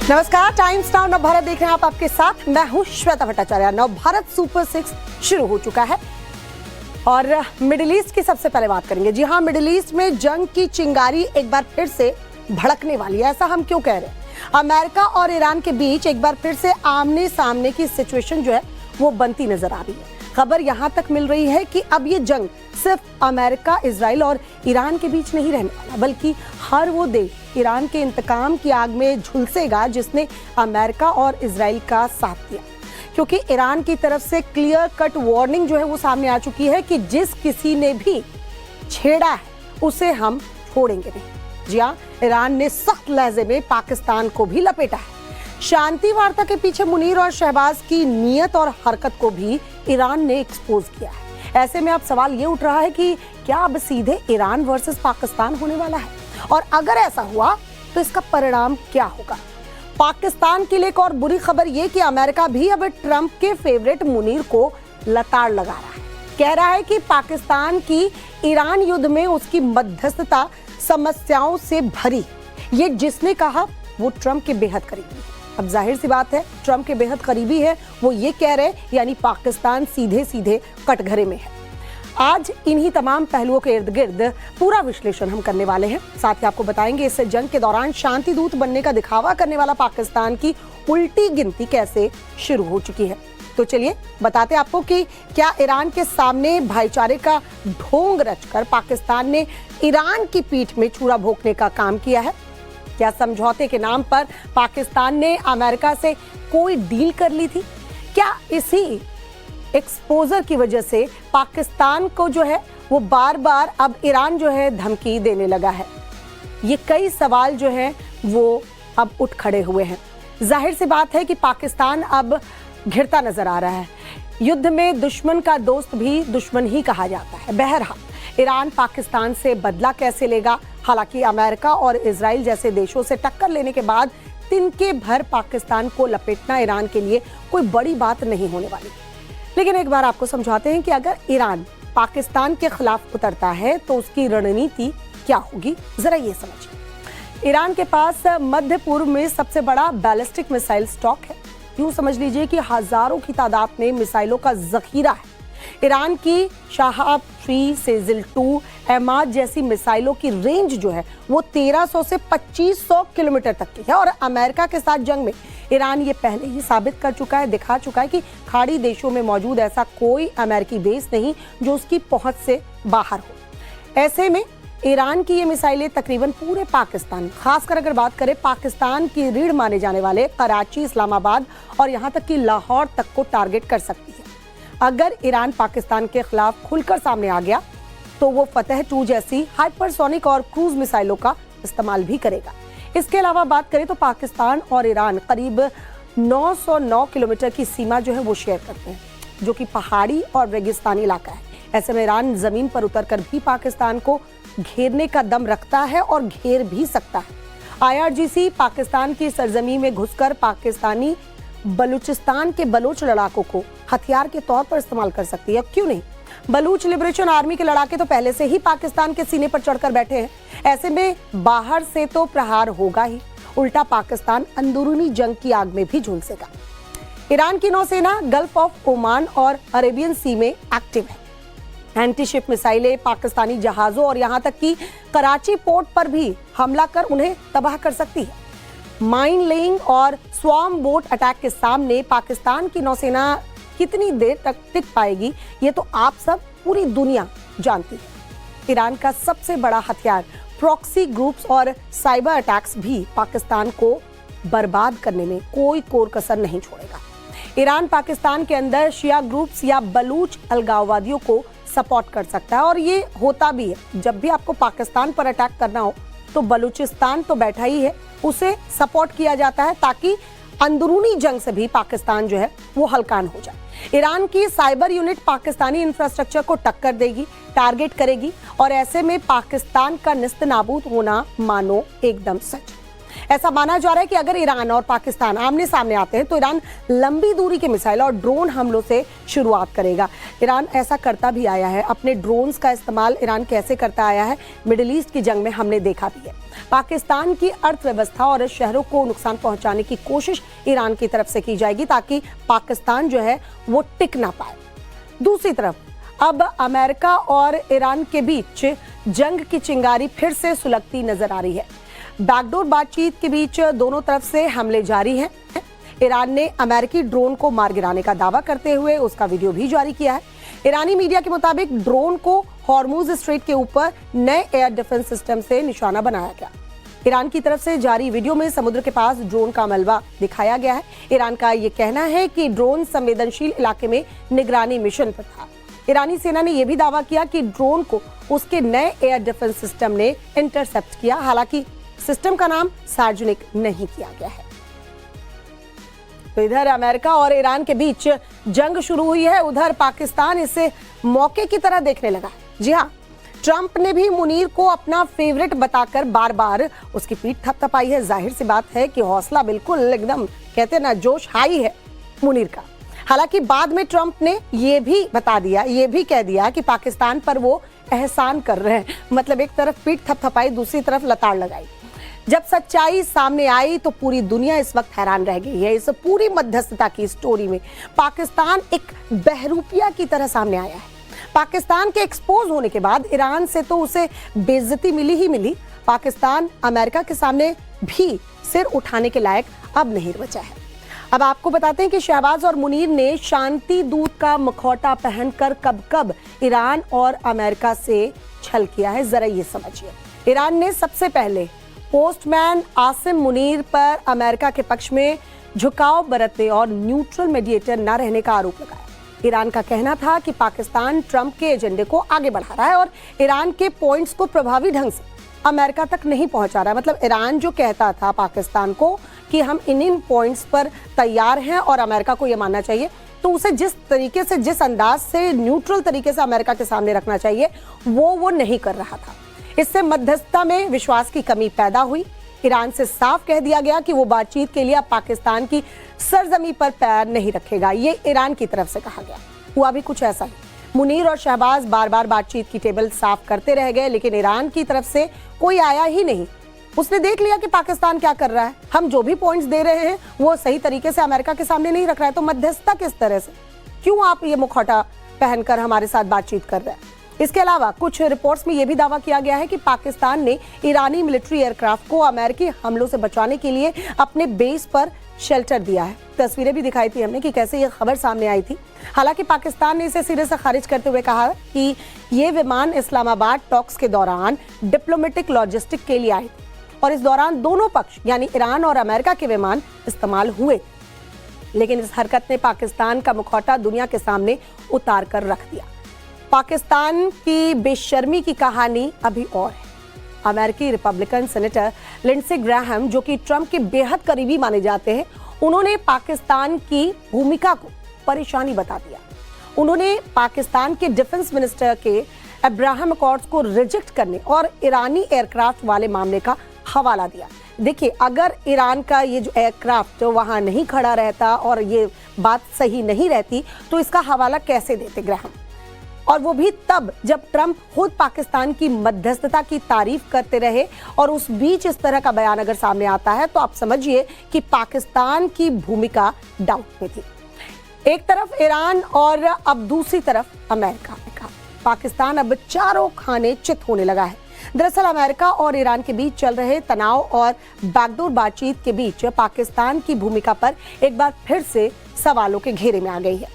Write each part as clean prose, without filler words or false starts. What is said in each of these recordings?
नमस्कार, times now Navbharat देख रहे हैं आप, आपके साथ मैं हूं श्वेता भट्टाचार्य। नवभारत सुपर 6 शुरू हो चुका है और मिडिल ईस्ट की सबसे पहले बात करेंगे। जी हां, मिडिल ईस्ट में जंग की चिंगारी एक बार फिर से भड़कने वाली है। ऐसा हम क्यों कह रहे हैं? अमेरिका और ईरान के बीच एक बार फिर से आमने सामने की सिचुएशन जो है वो बनती नजर आ रही है। खबर यहां तक मिल रही है कि अब ये जंग सिर्फ अमेरिका, इजराइल और ईरान के बीच नहीं रहने वाला, बल्कि हर वो देश ईरान के इंतकाम की आग में झुलसेगा जिसने अमेरिका और इजराइल का साथ दिया। क्योंकि ईरान की तरफ से क्लियर कट वार्निंग जो है वो सामने आ चुकी है कि जिस किसी ने भी छेड़ा है उसे हम छोड़ेंगे नहीं। जी हाँ, ईरान ने सख्त लहजे में पाकिस्तान को भी लपेटा है। शांति वार्ता के पीछे मुनीर और शहबाज की नीयत और हरकत को भी ईरान ने एक्सपोज किया है। ऐसे में अब सवाल ये उठ रहा है कि क्या अब सीधे ईरान वर्सेस पाकिस्तान होने वाला है, और अगर ऐसा हुआ तो इसका परिणाम क्या होगा? पाकिस्तान के लिए एक और बुरी खबर ये कि अमेरिका भी अब ट्रंप के फेवरेट मुनीर को लताड़ लगा रहा है। कह रहा है कि पाकिस्तान की ईरान युद्ध में उसकी मध्यस्थता समस्याओं से भरी। ये जिसने कहा वो ट्रंप के बेहद करीबी है। अब जाहिर सी बात है, ट्रंप के बेहद करीबी है, वो ये कह रहे, यानी पाकिस्तान सीधे सीधे कटघरे में है। आज इन्हीं तमाम पहलुओं के इर्द गिर्द पूरा विश्लेषण हम करने वाले हैं। साथ ही आपको बताएंगे इस जंग के दौरान शांति दूत बनने का दिखावा करने वाला पाकिस्तान की उल्टी गिनती कैसे शुरू हो चुकी है। तो चलिए बताते आपको कि क्या ईरान के सामने भाईचारे का ढोंग रचकर पाकिस्तान ने ईरान की पीठ में छुरा भोंकने का काम किया है? क्या समझौते के नाम पर पाकिस्तान ने अमेरिका से कोई डील कर ली थी? क्या इसी एक्सपोजर की वजह से पाकिस्तान को जो है वो बार बार अब ईरान जो है धमकी देने लगा है? ये कई सवाल जो है वो अब उठ खड़े हुए हैं। जाहिर सी बात है कि पाकिस्तान अब घिरता नजर आ रहा है। युद्ध में दुश्मन का दोस्त भी दुश्मन ही कहा जाता है। बहरहाल ईरान पाकिस्तान से बदला कैसे लेगा? हालांकि अमेरिका और इजराइल जैसे देशों से टक्कर लेने के बाद तिनके भर पाकिस्तान को लपेटना ईरान के लिए कोई बड़ी बात नहीं होने वाली। लेकिन एक बार आपको समझाते हैं कि अगर ईरान पाकिस्तान के खिलाफ उतरता है तो उसकी रणनीति क्या होगी, जरा ये समझिए। ईरान के पास मध्य पूर्व में सबसे बड़ा बैलिस्टिक मिसाइल स्टॉक है। यूं समझ लीजिए कि हजारों की तादाद में मिसाइलों का जखीरा है। ईरान की शाहाब 3, सेजिल 2, एमाद जैसी मिसाइलों की रेंज जो है वो 1300 से 2500 किलोमीटर तक की है। और अमेरिका के साथ जंग में ईरान ये पहले ही साबित कर चुका है, दिखा चुका है कि खाड़ी देशों में मौजूद ऐसा कोई अमेरिकी बेस नहीं जो उसकी पहुंच से बाहर हो। ऐसे में ईरान की ये मिसाइलें तकरीबन पूरे पाकिस्तान, खासकर अगर बात करें पाकिस्तान की रीढ़ माने जाने वाले कराची, इस्लामाबाद और यहाँ तक कि लाहौर तक को टारगेट कर सकती है। अगर ईरान पाकिस्तान के खिलाफ खुलकर सामने आ गया तो वो फतेह 2 जैसी हाइपरसोनिक और क्रूज मिसाइलों का इस्तेमाल भी करेगा। इसके अलावा बात करें तो पाकिस्तान और ईरान करीब 909 किलोमीटर की सीमा जो है वो शेयर करते हैं, जो कि पहाड़ी और रेगिस्तानी इलाका है। ऐसे में ईरान जमीन पर उतरकर भी पाकिस्तान को घेरने का दम रखता है और घेर भी सकता है। IRGC पाकिस्तान की सरजमी में घुसकर पाकिस्तानी बलूचिस्तान के बलोच लड़ाकों को हथियार के तौर पर इस्तेमाल कर सकती है। क्यों नहीं? बलूच लिबरेशन आर्मी के लड़ाके तो पहले से ही पाकिस्तान के सीने पर चढ़कर बैठे हैं। ऐसे में बाहर से तो प्रहार होगा ही, उल्टा पाकिस्तान अंदरूनी जंग की आग में भी झुलसेगा। ईरान की नौसेना गल्फ ऑफ ओमान और अरेबियन सी में एक्टिव है। एंटीशिप मिसाइलें पाकिस्तानी जहाजों और यहाँ तक कि कराची पोर्ट पर भी हमला कर उन्हें तबाह कर सकती है। माइन लेइंग और स्वार्म बोट अटैक के सामने पाकिस्तान की नौसेना कितनी देर तक टिक पाएगी, ये तो आप सब, पूरी दुनिया जानती है। ईरान का सबसे बड़ा हथियार प्रॉक्सी ग्रुप्स और साइबर अटैक्स भी पाकिस्तान को बर्बाद करने में कोई कोर कसर नहीं छोड़ेगा। ईरान पाकिस्तान के अंदर शिया ग्रुप्स या बलूच अलगाववादियों को सपोर्ट कर सकता है, और ये होता भी है। जब भी आपको पाकिस्तान पर अटैक करना हो तो बलूचिस्तान तो बैठा ही है, उसे सपोर्ट किया जाता है ताकि अंदरूनी जंग से भी पाकिस्तान जो है वो हलकान हो जाए। ईरान की साइबर यूनिट पाकिस्तानी इंफ्रास्ट्रक्चर को टक्कर देगी, टारगेट करेगी, और ऐसे में पाकिस्तान का निस्तनाबूद होना मानो एकदम सच। ऐसा माना जा रहा है कि अगर ईरान और पाकिस्तान आमने सामने आते हैं तो ईरान लंबी दूरी के मिसाइल और ड्रोन हमलों से शुरुआत करेगा। ईरान ऐसा करता भी आया है। अपने ड्रोन्स का इस्तेमाल ईरान कैसे करता आया है मिडिल ईस्ट की जंग में हमने देखा भी है। पाकिस्तान की अर्थव्यवस्था और शहरों को नुकसान पहुंचाने की कोशिश ईरान की तरफ से की जाएगी ताकि पाकिस्तान जो है वो टिक ना पाए। दूसरी तरफ अब अमेरिका और ईरान के बीच जंग की चिंगारी फिर से सुलगती नजर आ रही है। बैकडोर बातचीत के बीच दोनों तरफ से हमले जारी हैं। ईरान ने अमेरिकी ड्रोन को मार गिराने का दावा करते हुए उसका वीडियो भी जारी किया है। ईरानी मीडिया के मुताबिक ड्रोन को हॉर्मुज स्ट्रेट के ऊपर नए एयर डिफेंस सिस्टम से निशाना बनाया गया। ईरान की तरफ से जारी वीडियो में समुद्र के पास ड्रोन का मलबा दिखाया गया है। ईरान का यह कहना है कि ड्रोन संवेदनशील इलाके में निगरानी मिशन पर था। ईरानी सेना ने यह भी दावा किया कि ड्रोन को उसके नए एयर डिफेंस सिस्टम ने इंटरसेप्ट किया। हालांकि सिस्टम का नाम सार्वजनिक नहीं किया गया है। तो इधर अमेरिका और ईरान के बीच जंग शुरू हुई है, उधर पाकिस्तान इसे मौके की तरह देखने लगा है। जी हाँ, ट्रंप ने भी मुनीर को अपना फेवरेट बताकर बार बार उसकी पीठ थपथपाई है। जाहिर सी बात है कि हौसला बिल्कुल एकदम कहते ना जोश हाई है मुनीर का। हालांकि बाद में ट्रंप ने ये भी बता दिया, ये भी कह दिया कि पाकिस्तान पर वो एहसान कर रहे हैं। मतलब एक तरफ पीठ थपथपाई, दूसरी तरफ लताड़ लगाई। जब सच्चाई सामने आई तो पूरी दुनिया इस वक्त हैरान रह गई है। इस पूरी मध्यस्थता की स्टोरी में पाकिस्तान एक बहरूपिया की तरह सामने आया है। पाकिस्तान के एक्सपोज होने के बाद ईरान से तो उसे बेइज्जती मिली ही मिली। पाकिस्तान अमेरिका के सामने भी सिर उठाने के लायक अब नहीं बचा है। अब आपको बताते हैं कि शहबाज और मुनीर ने शांति दूत का मुखौटा पहनकर कब कब ईरान और अमेरिका से छल किया है, जरा ये समझिए। ईरान ने सबसे पहले पोस्टमैन आसिम मुनीर पर अमेरिका के पक्ष में झुकाव बरतने और न्यूट्रल मीडिएटर न रहने का आरोप लगाया। ईरान का कहना था कि पाकिस्तान ट्रंप के एजेंडे को आगे बढ़ा रहा है और ईरान के पॉइंट्स को प्रभावी ढंग से अमेरिका तक नहीं पहुंचा रहा है। मतलब ईरान जो कहता था पाकिस्तान को कि हम इन पॉइंट्स पर तैयार हैं और अमेरिका को यह मानना चाहिए, तो उसे जिस तरीके से, जिस अंदाज से न्यूट्रल तरीके से अमेरिका के सामने रखना चाहिए वो नहीं कर रहा था। इससे मध्यस्थता में विश्वास की कमी पैदा हुई। ईरान से साफ कह दिया गया कि वो बातचीत के लिए अब पाकिस्तान की सरजमी पर पैर नहीं रखेगा। ये ईरान की तरफ से कहा गया। हुआ भी कुछ ऐसा ही। मुनीर और शहबाज बार बार बातचीत की टेबल साफ करते रह गए, लेकिन ईरान की तरफ से कोई आया ही नहीं। उसने देख लिया कि पाकिस्तान क्या कर रहा है। हम जो भी पॉइंट्स दे रहे हैं वो सही तरीके से अमेरिका के सामने नहीं रख रहा है, तो मध्यस्थता किस तरह से, क्यों आप ये मुखौटा पहनकर हमारे साथ बातचीत कर रहे हैं। इसके अलावा कुछ रिपोर्ट्स में यह भी दावा किया गया है कि पाकिस्तान ने ईरानी मिलिट्री एयरक्राफ्ट को अमेरिकी हमलों से बचाने के लिए अपने बेस पर शेल्टर दिया है। तस्वीरें भी दिखाई थी हमने कि कैसे ये खबर सामने आई थी। हालांकि पाकिस्तान ने इसे सिरे से खारिज करते हुए कहा कि ये विमान इस्लामाबाद टॉक्स के दौरान डिप्लोमेटिक लॉजिस्टिक के लिए आए थे और इस दौरान दोनों पक्ष यानी ईरान और अमेरिका के विमान इस्तेमाल हुए। लेकिन इस हरकत ने पाकिस्तान का मुखौटा दुनिया के सामने उतार कर रख दिया। पाकिस्तान की बेशर्मी की कहानी अभी और है। अमेरिकी रिपब्लिकन सेनेटर लिंडसे ग्राहम, जो कि ट्रंप के बेहद करीबी माने जाते हैं, उन्होंने पाकिस्तान की भूमिका को परेशानी बता दिया। उन्होंने पाकिस्तान के डिफेंस मिनिस्टर के अब्राहम अकॉर्ड्स को रिजेक्ट करने और ईरानी एयरक्राफ्ट वाले मामले का हवाला दिया। देखिए, अगर ईरान का ये जो एयरक्राफ्ट वहां नहीं खड़ा रहता और ये बात सही नहीं रहती तो इसका हवाला कैसे देते ग्राहम, और वो भी तब जब ट्रंप खुद पाकिस्तान की मध्यस्थता की तारीफ करते रहे। और उस बीच इस तरह का बयान अगर सामने आता है तो आप समझिए कि पाकिस्तान की भूमिका डाउट में थी। एक तरफ ईरान और अब दूसरी तरफ अमेरिका। पाकिस्तान अब चारों खाने चित होने लगा है। दरअसल अमेरिका और ईरान के बीच चल रहे तनाव और बैकडोर बातचीत के बीच पाकिस्तान की भूमिका पर एक बार फिर से सवालों के घेरे में आ गई है।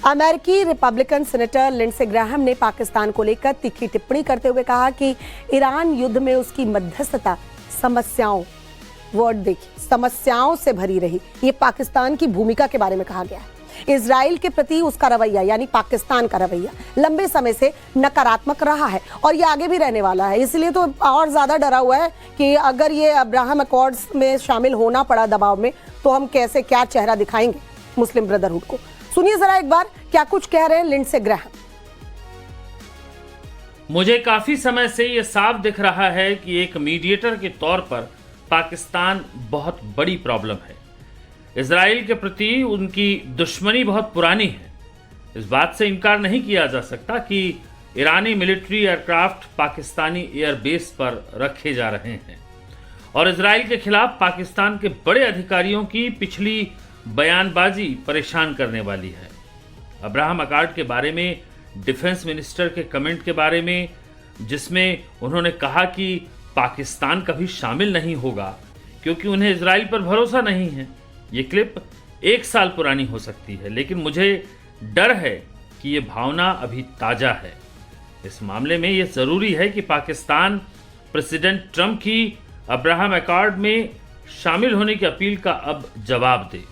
अमेरिकी रिपब्लिकन सेनेटर लिंडसे ग्राहम ने पाकिस्तान को लेकर तीखी टिप्पणी करते हुए कहा कि ईरान युद्ध में उसकी मध्यस्थता समस्याओं, वर्ड देखिए, समस्याओं से भरी रही। ये पाकिस्तान की भूमिका के बारे में कहा गया है। इजराइल के प्रति उसका रवैया यानी पाकिस्तान का रवैया लंबे समय से नकारात्मक रहा है और ये आगे भी रहने वाला है। इसलिए तो और ज्यादा डरा हुआ है कि अगर ये अब्राहम अकॉर्ड्स में शामिल होना पड़ा दबाव में तो हम कैसे क्या चेहरा दिखाएंगे मुस्लिम ब्रदरहुड को। सुनिए जरा एक बार क्या कुछ कह रहे हैं लिंडसे ग्राहम। मुझे काफी समय से ये साफ दिख रहा है कि एक मीडिएटर के तौर पर पाकिस्तान बहुत बड़ी प्रॉब्लम है। इजराइल के प्रति उनकी दुश्मनी बहुत पुरानी है। इस बात से इनकार नहीं किया जा सकता कि ईरानी मिलिट्री एयरक्राफ्ट पाकिस्तानी एयरबेस पर रखे जा रहे हैं और इजराइल के खिलाफ पाकिस्तान के बड़े अधिकारियों की पिछली बयानबाजी परेशान करने वाली है। अब्राहम अकॉर्ड के बारे में, डिफेंस मिनिस्टर के कमेंट के बारे में, जिसमें उन्होंने कहा कि पाकिस्तान कभी शामिल नहीं होगा क्योंकि उन्हें इजराइल पर भरोसा नहीं है। ये क्लिप 1 साल पुरानी हो सकती है, लेकिन मुझे डर है कि ये भावना अभी ताज़ा है। इस मामले में ये ज़रूरी है कि पाकिस्तान प्रेसिडेंट ट्रंप की अब्राहम अकॉर्ड में शामिल होने की अपील का अब जवाब दे।